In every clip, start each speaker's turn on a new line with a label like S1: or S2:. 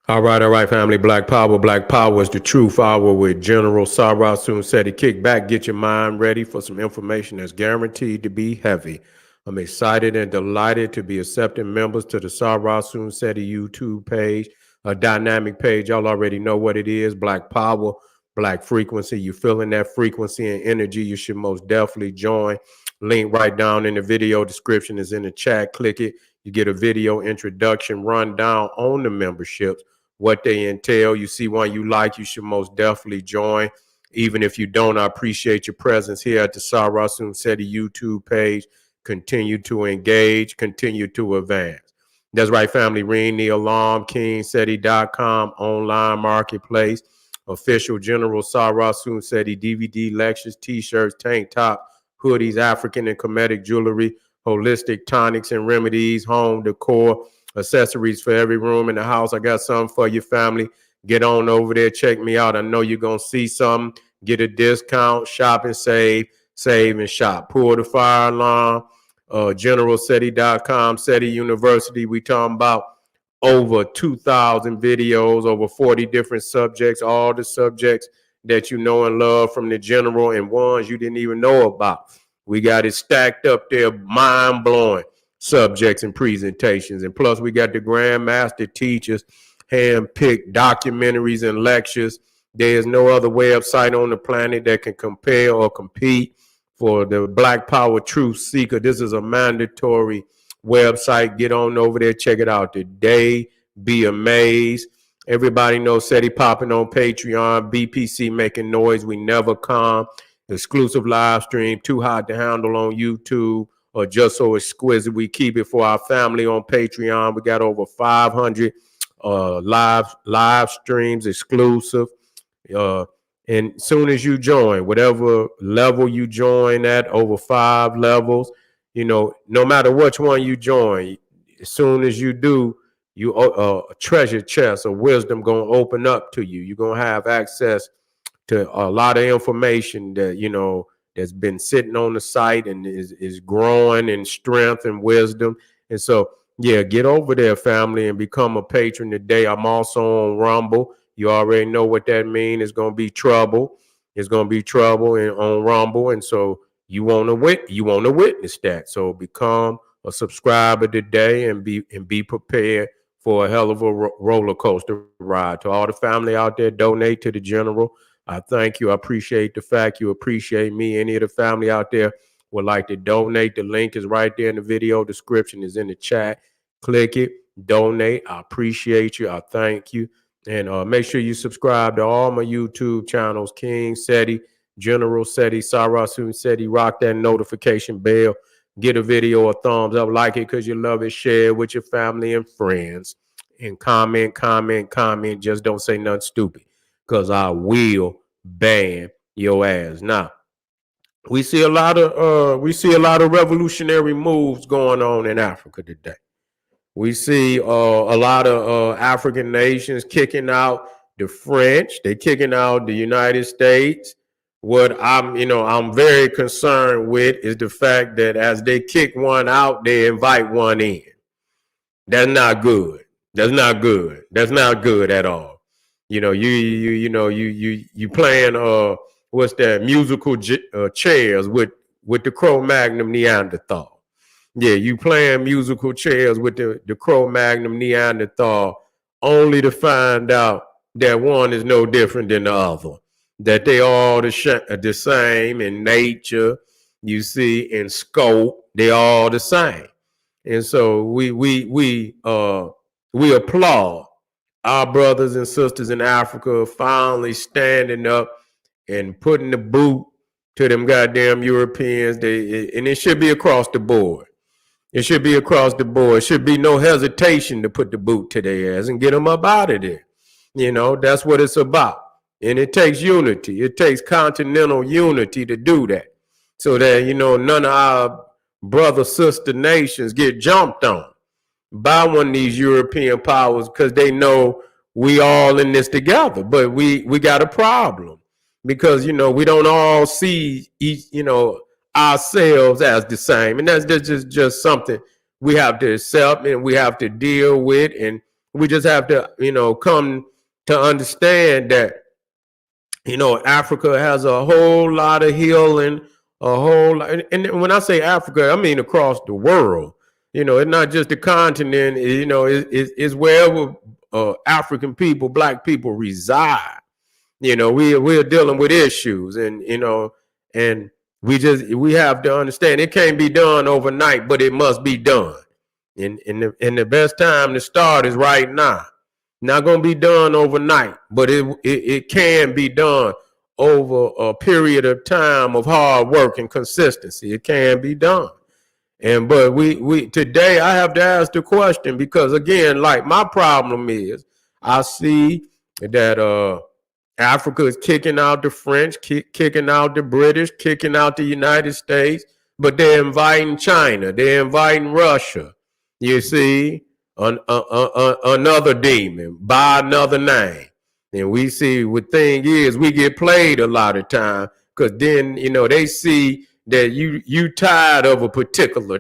S1: All right, family. Black Power. Black Power is the truth hour with General Sarah Soon said to kick back, get your mind ready for some information that's guaranteed to be heavy. I'm excited and delighted to be accepting members to the Sarah Soon said YouTube page, a dynamic page. Y'all already know what it is. Black Power, Black Frequency. You feeling that frequency and energy, you should most definitely join. Link right down in the video description is in the chat. Click it. You get a video introduction rundown on the memberships, what they entail. You see one you like, you should most definitely join. Even if you don't, I appreciate your presence here at the Sarah Soon Seti YouTube page. Continue to engage, continue to advance. That's right, family. Ring the alarm, kingseti.com, online marketplace, official General Sarah Soon Seti DVD lectures, t-shirts, tank top, hoodies, African and Kemetic jewelry, holistic tonics and remedies, home decor, accessories for every room in the house. I got something for your family. Get on over there. Check me out. I know you're going to see something. Get a discount. Shop and save. Save and shop. Pull the fire alarm. GeneralSeti.com. SETI University. We talking about over 2,000 videos, over 40 different subjects, all the subjects that you know and love from the general and ones you didn't even know about. We got it stacked up there, mind-blowing subjects and presentations. And plus, we got the Grandmaster teachers, hand-picked documentaries and lectures. There is no other website on the planet that can compare or compete for the Black Power Truth Seeker. This is a mandatory website. Get on over there, check it out today. Be amazed. Everybody knows SETI popping on Patreon, BPC making noise. We never come. Exclusive live stream, too hot to handle on YouTube, or just so exquisite. We keep it for our family on Patreon. We got over 500 live streams, exclusive. And soon as you join, whatever level you join at, over 5 levels, you know, no matter which one you join, as soon as you do, you a treasure chest of wisdom gonna open up to you. You're gonna have access to a lot of information that, you know, that's been sitting on the site and is growing in strength and wisdom. And so, yeah, get over there, family, and become a patron today. I'm also on Rumble. You already know what that means. It's gonna be trouble. It's gonna be trouble on Rumble, and so you want to witness that. So become a subscriber today and be prepared for a hell of a roller coaster ride. To all the family out there, donate to the general. I thank you. I appreciate the fact you appreciate me. Any of the family out there would like to donate, the link is right there in the video description, is in the chat. Click it, donate. I appreciate you. I thank you. And make sure you subscribe to all my YouTube channels, King Seti, General Seti, Sarah Soon Seti. Rock that notification bell. Get a video a thumbs up. Like it because you love it. Share it with your family and friends. And comment. Just don't say nothing stupid, because I will ban your ass. Now, we see a lot of revolutionary moves going on in Africa today. We see a lot of African nations kicking out the French. They're kicking out the United States. What I'm very concerned with is the fact that as they kick one out, they invite one in. That's not good. That's not good. That's not good at all. You know, you playing what's that, musical chairs with the Cro-Magnon Neanderthal. Yeah, you playing musical chairs with the Cro-Magnon Neanderthal, only to find out that one is no different than the other. That they all the same in nature, you see, in scope, they all the same. And so we applaud our brothers and sisters in Africa finally standing up and putting the boot to them goddamn Europeans. And it should be across the board. It should be across the board. It should be no hesitation to put the boot to their ass and get them up out of there. You know, that's what it's about. And it takes unity. It takes continental unity to do that, so that, you know, none of our brother sister nations get jumped on by one of these European powers, because they know we all in this together. But we got a problem because, you know, we don't all see each, you know, ourselves as the same. And that's just something we have to accept and we have to deal with. And We just have to, come to understand that, Africa has a whole lot of healing, a whole lot. And when I say Africa, I mean across the world. It's not just the continent, it's wherever African people, black people reside. We're dealing with issues, and we have to understand it can't be done overnight, but it must be done. And the best time to start is right now. Not going to be done overnight, but it can be done over a period of time of hard work and consistency. It can be done. But we today I have to ask the question, because again, like, my problem is I see that Africa is kicking out the French, kicking out the British, kicking out the United States, but they're inviting China, they're inviting Russia. You see, another demon by another name. And we see what thing is, we get played a lot of time, because then, they see that you tired of a particular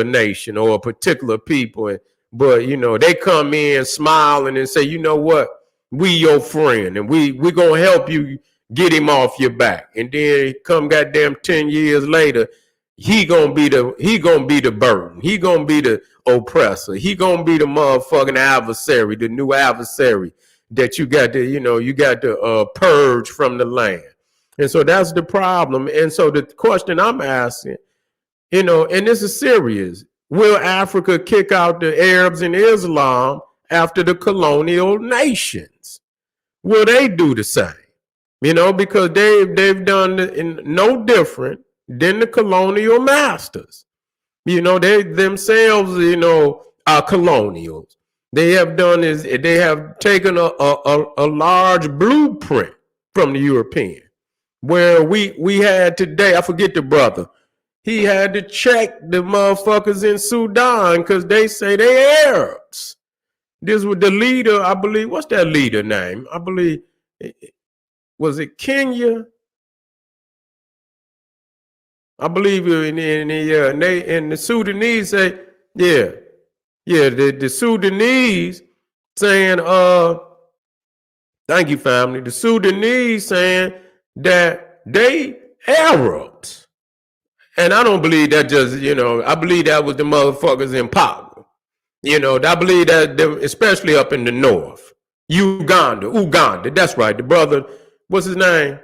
S1: nation or a particular people. But, they come in smiling and say, you know what? We your friend, and we going to help you get him off your back. And then come goddamn 10 years later, he gonna be the burden. He gonna be the oppressor. He gonna be the motherfucking adversary, the new adversary that you got to purge from the land. And so that's the problem. And so the question I'm asking, and this is serious: will Africa kick out the Arabs and Islam after the colonial nations? Will they do the same? Because they've done no different than the colonial masters. They themselves, are colonials. They have done is they have taken a large blueprint from the European, where we had today. I forget the brother. He had to check the motherfuckers in Sudan because they say they Arabs. This was the leader, I believe. What's that leader name? I believe, was it Kenya? I believe in the Sudanese say, the Sudanese saying, thank you, family. The Sudanese saying that they Arabs. And I don't believe that just, I believe that was the motherfuckers in power. I believe that, especially up in the north. Uganda, that's right. The brother, what's his name?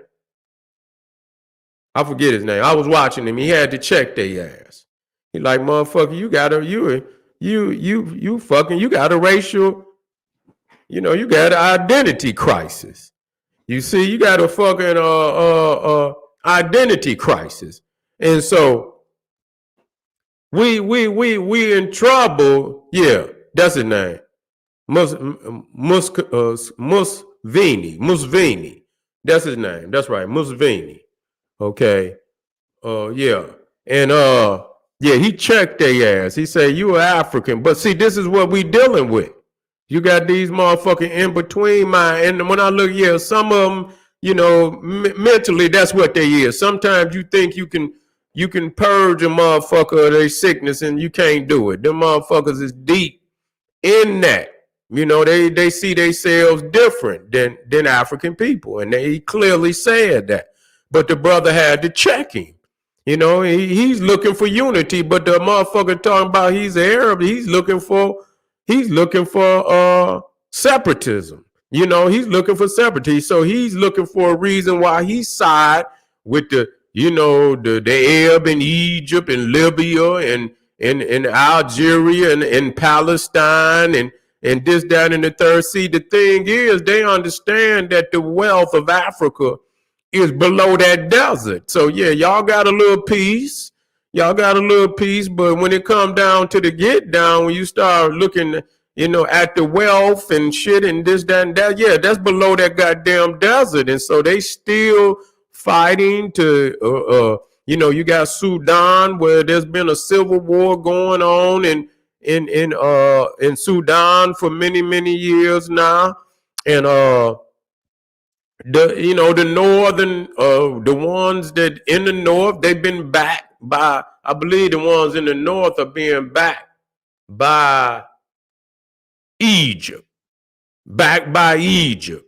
S1: I forget his name. I was watching him. He had to check their ass. He like, motherfucker, you got a racial, you got an identity crisis. You see, you got a fucking identity crisis. And so we in trouble. Yeah, that's his name. Musvini. That's his name. That's right, Musvini. Okay. Yeah. And he checked their ass. He said, you are African. But see, this is what we dealing with. You got these motherfucking in between mind. And when I look, some of them, mentally, that's what they is. Sometimes you think you can purge a motherfucker of their sickness, and you can't do it. Them motherfuckers is deep in that. They see themselves different than African people. And he clearly said that. But the brother had to check him. He's looking for unity, but the motherfucker talking about he's Arab, he's looking for separatism. He's looking for separatity. So he's looking for a reason why he side with the Arab in Egypt and Libya and Algeria and Palestine and this, that, and the third. See, the thing is, they understand that the wealth of Africa is below that desert. So y'all got a little piece. But when it come down to the get down, when you start looking, at the wealth and shit and this, that, and that, that's below that goddamn desert. And so they still fighting to, you got Sudan, where there's been a civil war going on in Sudan for many, many years now. And the northern, the ones that in the north, they've been backed by, I believe the ones in the north are being backed by Egypt, backed by Egypt.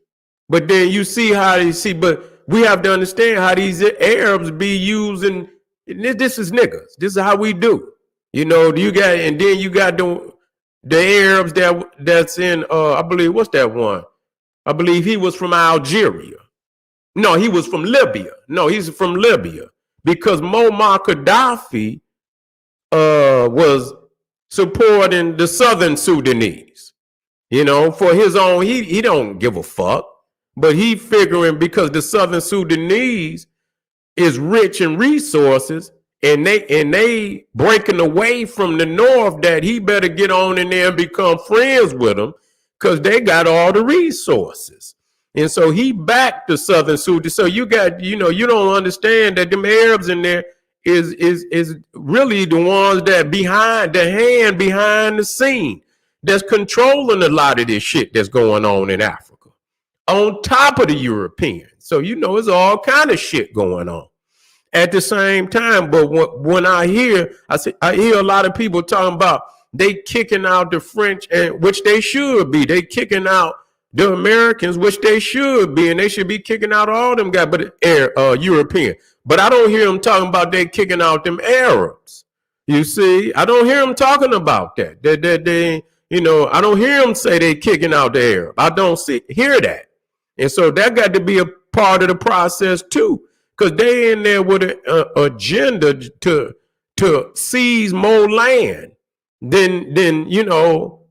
S1: But then you see how they see, but we have to understand how these Arabs be using, this is niggas. This is how we do. You know, you got, and then you got the Arabs that's in, I believe, what's that one? I believe he was from Algeria. No, he was from Libya. No, he's from Libya because Muammar Gaddafi was supporting the Southern Sudanese. You know, for his own, he don't give a fuck, but he figuring because the Southern Sudanese is rich in resources and they breaking away from the North, that he better get on in there and become friends with them because they got all the resources. And so he backed the Southern Sudan. So you got, you know, you don't understand that them Arabs in there is really the ones that behind the scene that's controlling a lot of this shit that's going on in Africa, on top of the Europeans. So, you know, it's all kind of shit going on at the same time. But when I hear a lot of people talking about they kicking out the French, and which they should be. They kicking out the Americans, which they should be, and they should be kicking out all them guys, but European. But I don't hear them talking about they kicking out them Arabs. You see, I don't hear them talking about that. They you know, I don't hear them say they kicking out the Arab. I don't hear that. And so that got to be a part of the process too, because they in there with an agenda to seize more land than you know,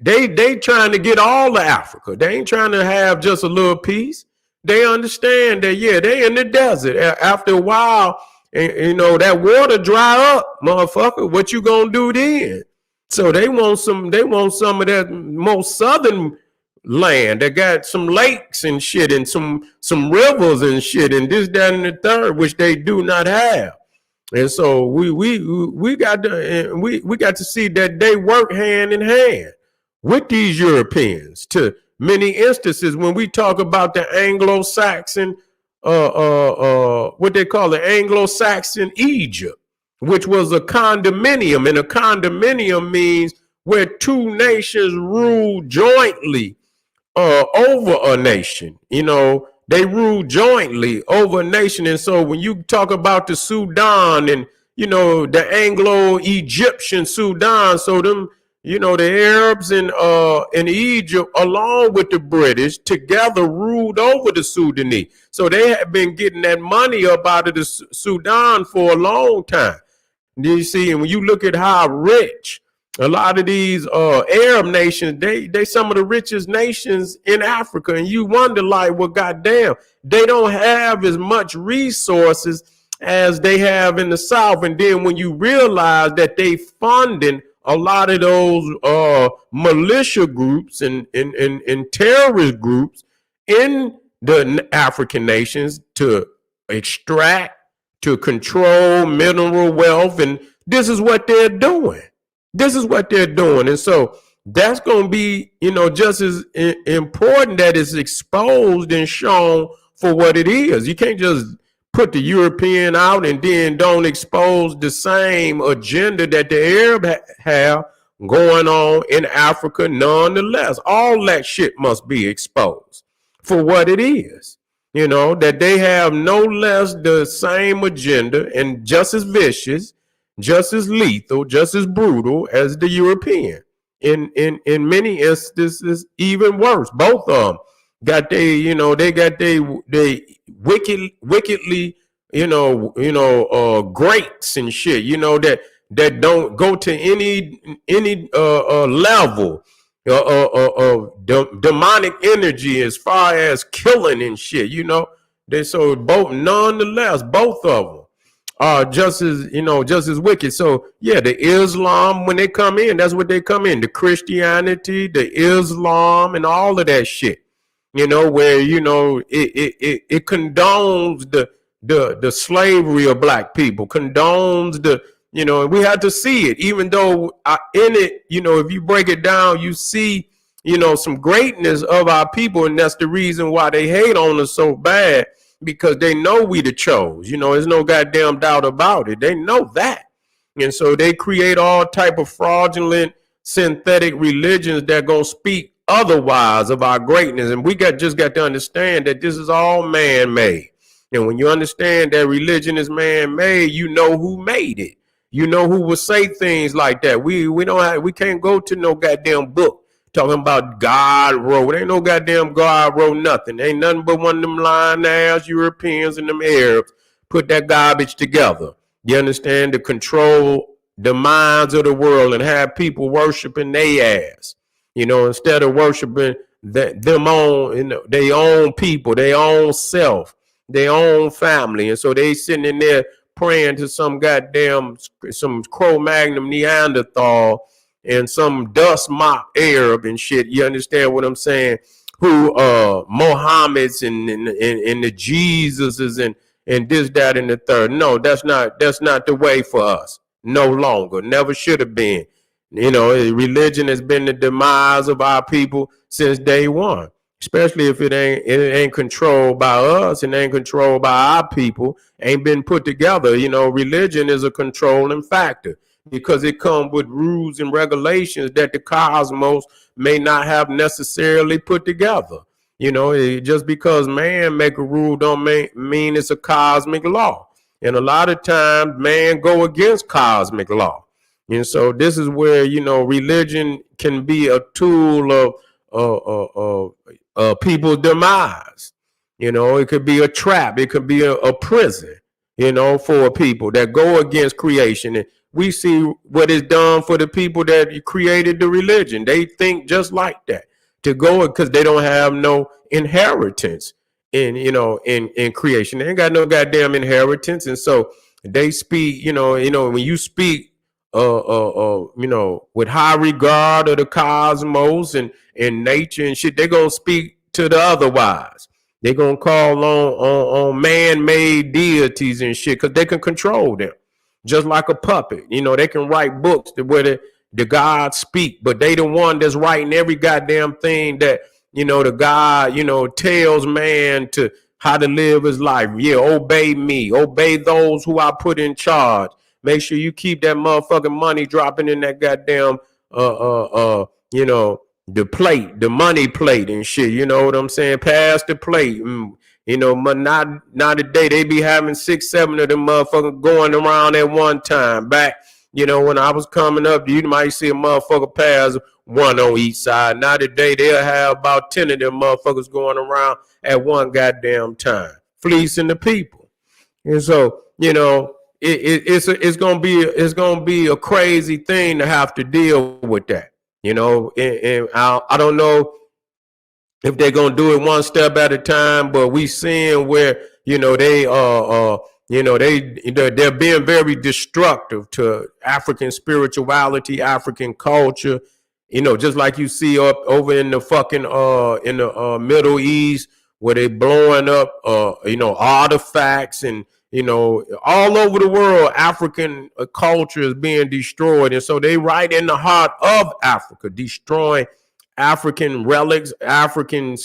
S1: they trying to get all of Africa. They ain't trying to have just a little piece. They understand that, yeah, they in the desert. After a while, you know, that water dry up, motherfucker. What you gonna do then? So they want some of that most southern land that got some lakes and shit and some rivers and shit and this, that, and the third, which they do not have. And so we got to see that they work hand in hand with these Europeans to many instances. When we talk about the Anglo-Saxon, what they call the Anglo-Saxon Egypt, which was a condominium, and a condominium means where two nations rule jointly over a nation. You know, they rule jointly over a nation. And so when you talk about the Sudan and, you know, the Anglo-Egyptian Sudan, so them, you know, the Arabs in Egypt, along with the British, together ruled over the Sudanese. So they have been getting that money up out of the Sudan for a long time. You see, and when you look at how rich a lot of these Arab nations, they some of the richest nations in Africa, and you wonder, like, well, goddamn, they don't have as much resources as they have in the South. And then when you realize that they funding a lot of those militia groups and terrorist groups in the African nations to extract, to control mineral wealth, and this is what they're doing. This is what they're doing. And so that's going to be, you know, just as important that it's exposed and shown for what it is. You can't just put the European out and then don't expose the same agenda that the Arab have going on in Africa. Nonetheless, all that shit must be exposed for what it is. You know, that they have no less the same agenda and just as vicious, just as lethal, just as brutal as the European. In many instances, even worse. Both of them got they got they wickedly, greats and shit, you know, that don't go to any level of demonic energy as far as killing and shit, you know. Nonetheless, both of them are just as wicked. So yeah, the Islam, when they come in, that's what they come in. The Christianity, the Islam, and all of that shit. You know, where it condones the slavery of black people, condones and we had to see it, even though in it, if you break it down, you see, some greatness of our people. And that's the reason why they hate on us so bad, because they know we the chose. There's no goddamn doubt about it. They know that. And so they create all type of fraudulent synthetic religions that gonna speak otherwise of our greatness. And we just got to understand that this is all man-made. And when you understand that religion is man-made, you know who made it. You know who will say things like that. We can't go to no goddamn book talking about God wrote. Ain't no goddamn God wrote nothing. Ain't nothing but one of them lying ass Europeans and them Arabs put that garbage together. You understand? To control the minds of the world and have people worshiping their ass. Instead of worshiping them own, their own people, their own self, their own family. And so they sitting in there praying to some Cro-Magnon Neanderthal and some dust mop Arab and shit. You understand what I'm saying? Who Mohammed's and the Jesuses and this, that, and the third. No, that's not the way for us. No longer. Never should have been. Religion has been the demise of our people since day one. Especially if it ain't controlled by us and ain't controlled by our people, ain't been put together. Religion is a controlling factor because it comes with rules and regulations that the cosmos may not have necessarily put together. Just because man make a rule don't mean it's a cosmic law. And a lot of times man go against cosmic law. And so this is where, religion can be a tool of people's demise. It could be a trap. It could be a prison, for people that go against creation. And we see what is done for the people that created the religion. They think just like that to go because they don't have no inheritance in creation. They ain't got no goddamn inheritance. And so they speak, when you speak, with high regard of the cosmos and nature and shit, they're gonna speak to the otherwise. They're gonna call on man-made deities and shit because they can control them, just like a puppet. They can write books where the gods speak, but they the one that's writing every goddamn thing that the God tells man to how to live his life. Yeah, obey me, obey those who I put in charge. Make sure you keep that motherfucking money dropping in that goddamn, the plate, the money plate and shit. You know what I'm saying? Pass the plate. Not today. They be having 6, 7 of them motherfuckers going around at one time. Back, when I was coming up, you might see a motherfucker pass one on each side. Now today, they'll have about 10 of them motherfuckers going around at one goddamn time, fleecing the people. And so, it's gonna be a crazy thing to have to deal with that, and I don't know if they're gonna do it one step at a time, but we seeing where they're being very destructive to African spirituality, African culture, just like you see up over in the fucking in the Middle East where they blowing up artifacts and all over the world, African culture is being destroyed. And so they right in the heart of Africa, destroying African relics, African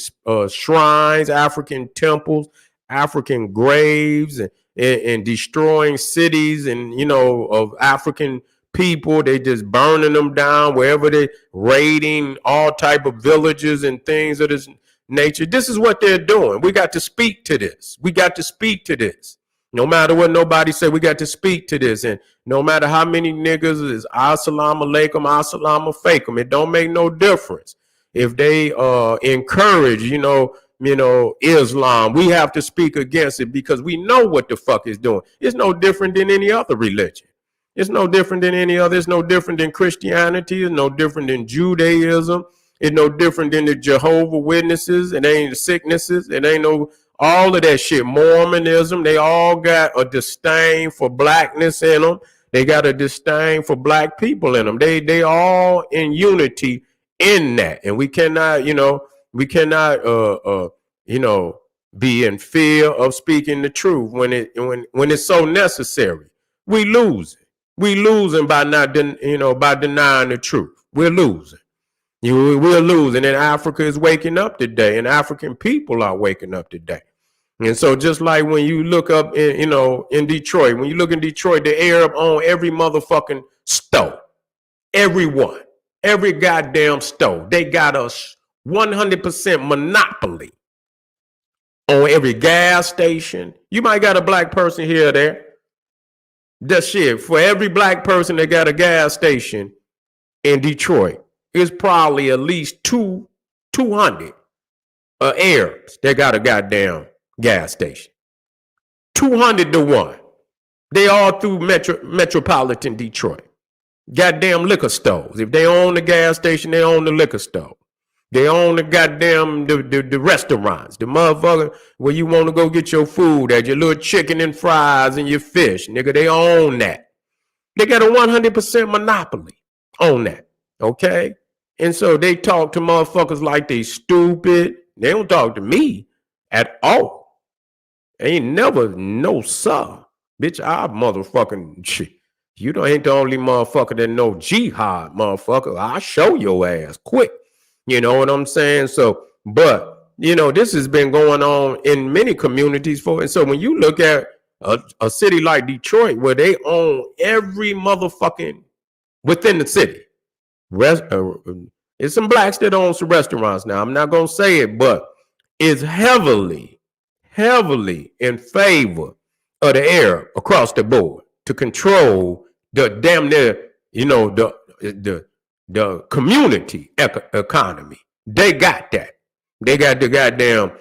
S1: shrines, African temples, African graves, and destroying cities and, of African people. They just burning them down wherever they raiding all type of villages and things of this nature. This is what they're doing. We got to speak to this. We got to speak to this. No matter what nobody say, we got to speak to this. And no matter how many niggas is assalamu alaikum, assalamu alaikum, it don't make no difference. If they encourage, Islam, we have to speak against it because we know what the fuck it's doing. It's no different than any other religion. It's no different than any other. It's no different than Christianity. It's no different than Judaism. It's no different than the Jehovah Witnesses. It ain't the sicknesses. It ain't no all of that shit. Mormonism. They all got a disdain for blackness in them. They got a disdain for black people in them. They all in unity in that, and we cannot, be in fear of speaking the truth when it's so necessary. We lose it. We losing by not, by denying the truth. We're losing. We're losing, and Africa is waking up today, and African people are waking up today. And so just like when you look up in Detroit, when you look in Detroit, the Arab own every motherfucking store. Everyone. Every goddamn store. They got a 100% monopoly on every gas station. You might got a black person here or there. That shit, for every black person that got a gas station in Detroit, it's probably at least 200 Arabs that got a goddamn gas station. 200 to 1. They all through metropolitan Detroit. Goddamn liquor stores. If they own the gas station, they own the liquor store. They own the goddamn the restaurants, the motherfucker where you want to go get your food at, your little chicken and fries and your fish, nigga. They own that. They got a 100% monopoly on that, okay? And so they talk to motherfuckers like they stupid. They don't talk to me at all. Ain't never, no sir. Bitch, I motherfucking shit. You ain't the only motherfucker that know jihad, motherfucker. I'll show your ass quick. You know what I'm saying? So, but, you know, this has been going on in many communities and so when you look at a city like Detroit where they own every motherfucking within the city, it's some blacks that own some restaurants now. I'm not going to say it, but it's heavily in favor of the Arab across the board to control the damn near, you know, the community economy. They got that. They got the goddamn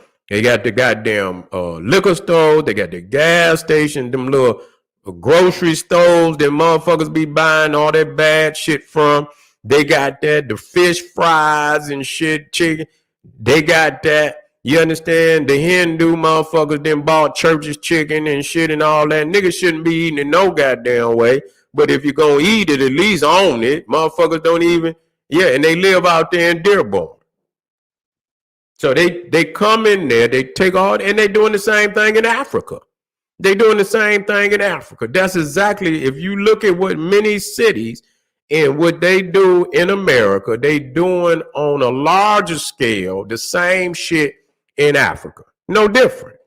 S1: liquor store. They got the gas station, them little grocery stores that motherfuckers be buying all that bad shit from. They got that, the fish fries and shit, chicken. They got that. You understand? The Hindu motherfuckers then bought church's chicken and shit and all that. Niggas shouldn't be eating it no goddamn way. But if you're going to eat it, at least own it. Motherfuckers don't even, and they live out there in Dearborn. So they come in there, they take all, and they doing the same thing in Africa. They doing the same thing in Africa. That's exactly, if you look at what many cities and what they do in America, they doing on a larger scale the same shit in Africa. No different.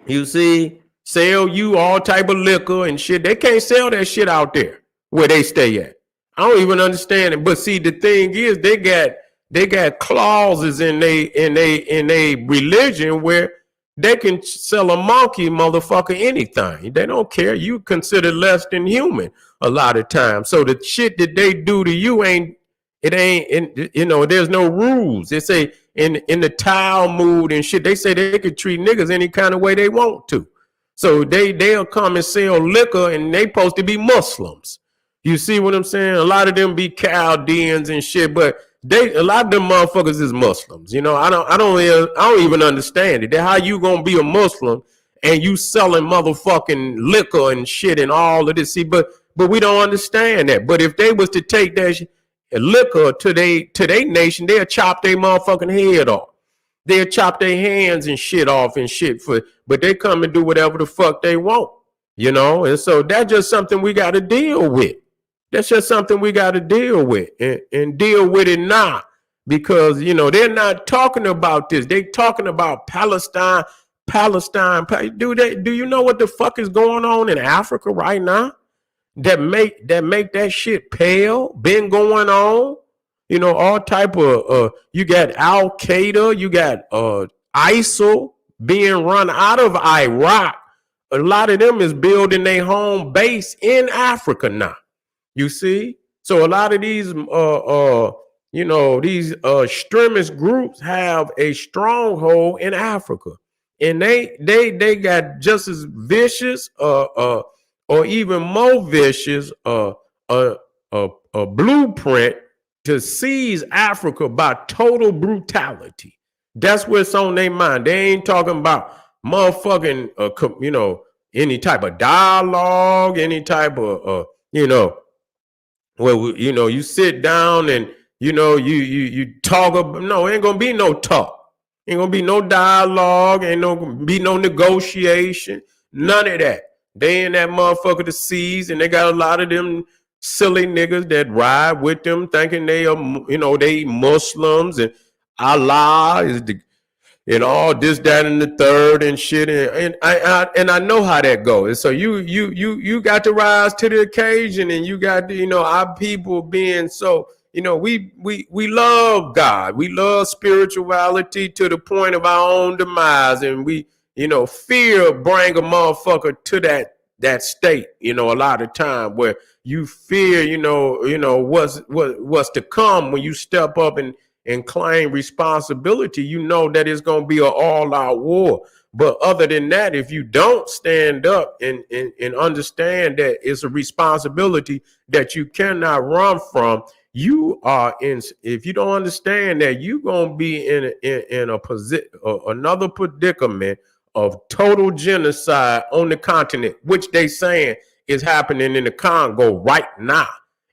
S1: You see, sell you all type of liquor and shit. They can't sell that shit out there where they stay at. I don't even understand it. But see, the thing is, they got clauses in they religion where they can sell a monkey motherfucker anything. They don't care. You consider less than human a lot of times. So the shit that they do to you there's no rules. They say in the Talmud and shit, they say they could treat niggas any kind of way they want to. So they'll come and sell liquor and they supposed to be Muslims. You see what I'm saying? A lot of them be Chaldeans and shit, but a lot of them motherfuckers is Muslims. You know, I don't even understand it. How you gonna be a Muslim and you selling motherfucking liquor and shit and all of this? See, but we don't understand that. But if they was to take that liquor to they nation, they'll chop their motherfucking head off. They'll chop their hands and shit off and shit but they come and do whatever the fuck they want, you know? And so that's just something we got to deal with. That's just something we got to deal with and deal with it now because, you know, they're not talking about this. They talking about Palestine. Do you know what the fuck is going on in Africa right now? That make that shit pale, been going on, you know, all type of, you got Al Qaeda, you got ISIL being run out of Iraq. A lot of them is building their home base in Africa now, you see? So a lot of these, these extremist groups have a stronghold in Africa. And they got just as vicious, or even more vicious, a blueprint to seize Africa by total brutality. That's what's on their mind. They ain't talking about motherfucking, any type of dialogue, any type of, where, you sit down and, you talk about, no, ain't gonna be no talk. Ain't gonna be no dialogue. Ain't gonna be no negotiation. None of that. They in that motherfucker to seize, and they got a lot of them silly niggas that ride with them thinking they are, they Muslims and Allah is and all this, that, and the third and shit. And I know how that goes. And so you got to rise to the occasion, and you got to, our people being so we love God. We love spirituality to the point of our own demise, and fear bring a motherfucker to that state. A lot of time where you fear, what's to come when you step up and claim responsibility. That it's gonna be an all-out war. But other than that, if you don't stand up and understand that it's a responsibility that you cannot run from, you are in. If you don't understand that, you're gonna be in a position, another predicament of total genocide on the continent, which they saying is happening in the Congo right now.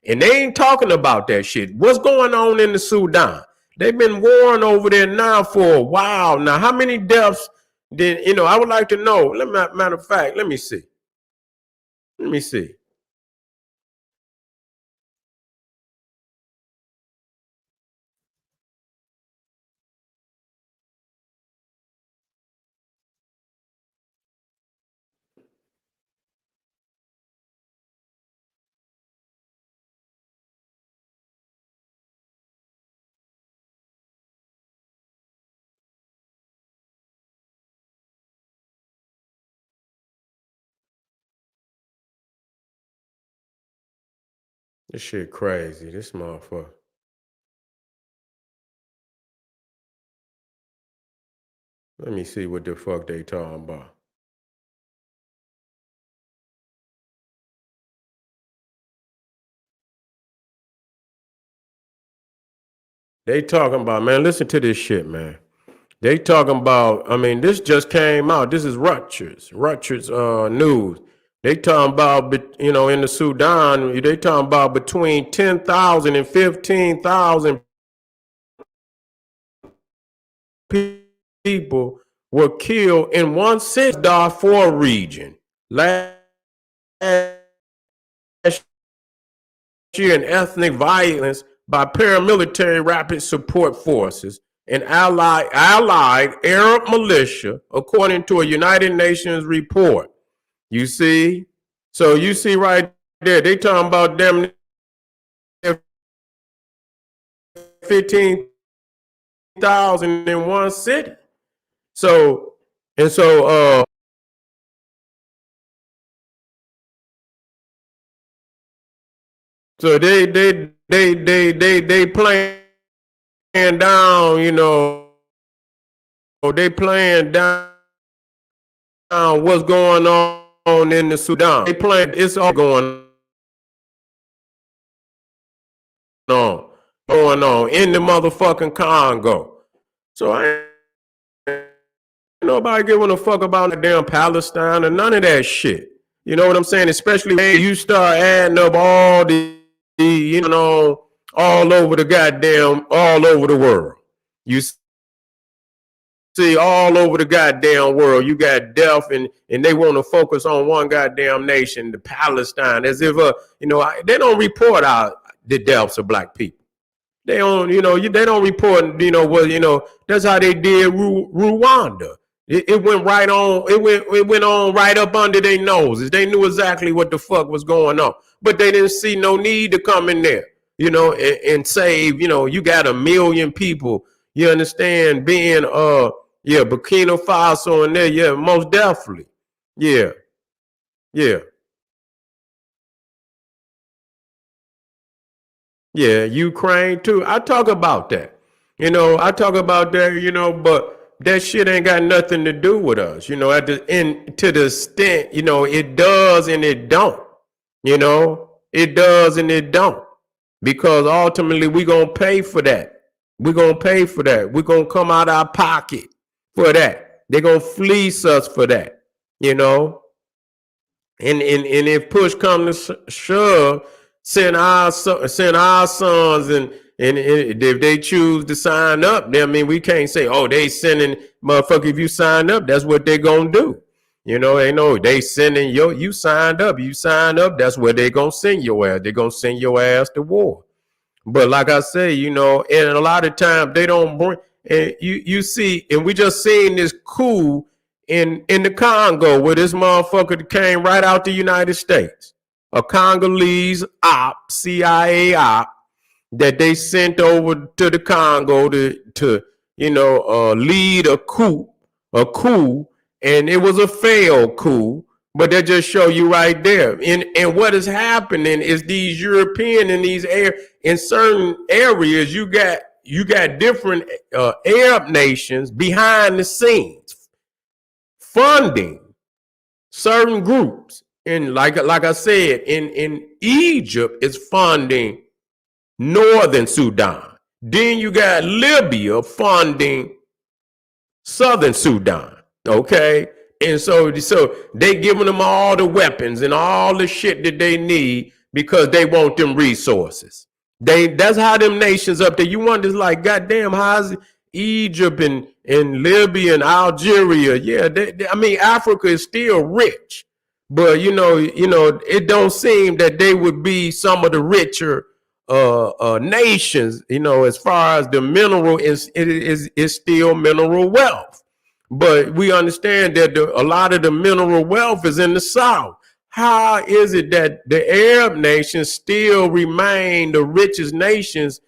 S1: And they ain't talking about that shit. What's going on in the Sudan? They've been warring over there now for a while. Now, how many deaths did, I would like to know. Matter of fact, let me see. Let me see. This shit crazy. This motherfucker. Let me see what the fuck they talking about. They talking about, man, listen to this shit, man. They talking about, this just came out. This is Rutgers news. They talking about, in the Sudan, they talking about between 10,000 and 15,000 people were killed in one city, Darfur region. Last year in ethnic violence by paramilitary rapid support forces and allied Arab militia, according to a United Nations report. You see? So you see right there, they talking about them 15,000 in one city. So so they playing down, they playing down what's going on in the Sudan. They playing, it's all going on in the motherfucking Congo. So I ain't nobody giving a fuck about the damn Palestine or none of that shit. You know what I'm saying? Especially when you start adding up all all over the world. You see all over the goddamn world, you got death, and they want to focus on one goddamn nation, the Palestine, as if they don't report out the deaths of black people. They don't, they don't report, that's how they did Rwanda. It went right on. It went on right up under their noses. They knew exactly what the fuck was going on, but they didn't see no need to come in there, and save. You got 1 million people. You understand? Being Burkina Faso in there. Yeah, most definitely. Yeah, yeah. Yeah, Ukraine too. I talk about that. I talk about that, but that shit ain't got nothing to do with us. At the end, to the extent, it does and it don't. It does and it don't. Because ultimately we gonna pay for that. We're gonna pay for that. We're gonna come out our pocket for that. They're gonna fleece us for that. You know, and if push comes to shove, send our sons and if they choose to sign up, then we can't say, oh, they sending motherfucker. If you sign up, that's what they gonna do. They know they sending you signed up. You signed up, that's where they gonna send your ass. They gonna send your ass to war. But like I say, and a lot of times they don't bring. And you see, and we just seen this coup in the Congo where this motherfucker came right out the United States, a Congolese op, CIA op, that they sent over to the Congo to lead a coup, and it was a failed coup. But that just show you right there. And what is happening is these European in certain areas, you got different Arab nations behind the scenes funding certain groups. And like I said, in Egypt, it's funding Northern Sudan. Then you got Libya funding Southern Sudan. Okay. And so they giving them all the weapons and all the shit that they need because they want them resources. That's how them nations up there. You wonder, like, goddamn, how's Egypt and Libya and Algeria? Yeah, I mean, Africa is still rich, but it don't seem that they would be some of the richer nations. As far as the mineral is still mineral wealth. But we understand that a lot of the mineral wealth is in the South. How is it that the Arab nations still remain the richest nations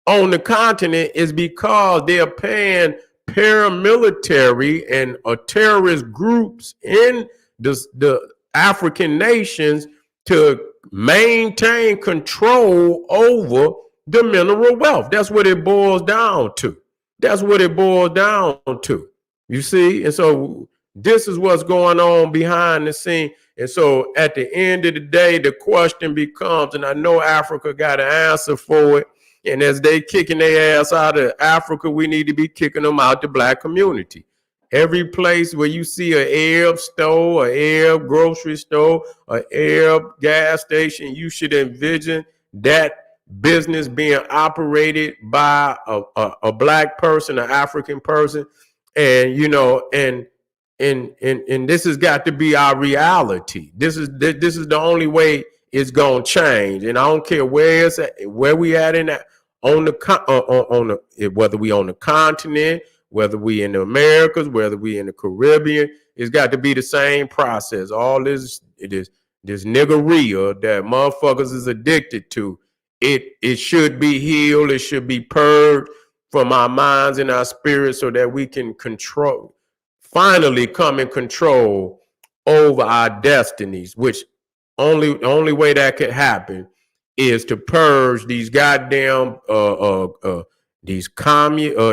S1: on the continent? Is because they are paying paramilitary and terrorist groups in the African nations to maintain control over the mineral wealth. That's what it boils down to. That's what it boils down to. You see? And so this is what's going on behind the scene. And so at the end of the day, the question becomes, and I know Africa got an answer for it, and as they kicking their ass out of Africa, we need to be kicking them out the black community. Every place where you see an Arab store, an Arab grocery store, an Arab gas station, you should envision that business being operated by a black person, an African person. And and this has got to be our reality. This is the only way it's gonna change. And I don't care where it's at, where we at in that, on the whether we on the continent, whether we in the Americas, whether we in the Caribbean, it's got to be the same process. All this niggeria that motherfuckers is addicted to, it should be healed. It should be purged from our minds and our spirits so that we can finally come in control over our destinies, which the only way that could happen is to purge these goddamn these communists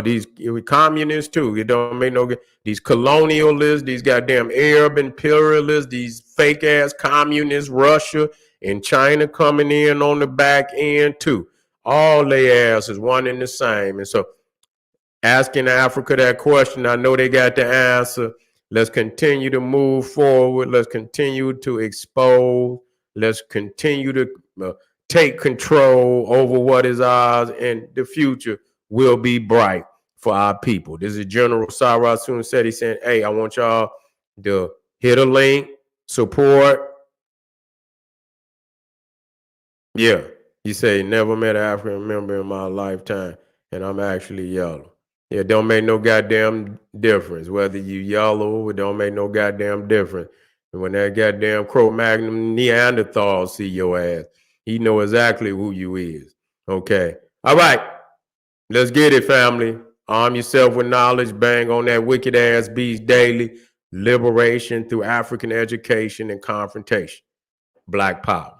S1: too. It don't make no good. These colonialists, these goddamn Arab imperialists, these fake ass communists, Russia and China coming in on the back end too. All they ass is one and the same. And so asking Africa that question, I know they got the answer. Let's continue to move forward. Let's continue to expose. Let's continue to take control over what is ours, and the future will be bright for our people. This is General Sarah Soon said. He said, hey, I want y'all to hit a link, support. Yeah, you say never met an African member in my lifetime, and I'm actually yellow. Yeah, it don't make no goddamn difference whether you yellow. It don't make no goddamn difference. And when that goddamn Cro-Magnon Neanderthal see your ass, he know exactly who you is. Okay. All right. Let's get it, family. Arm yourself with knowledge. Bang on that wicked ass beast daily. Liberation through African education and confrontation. Black power.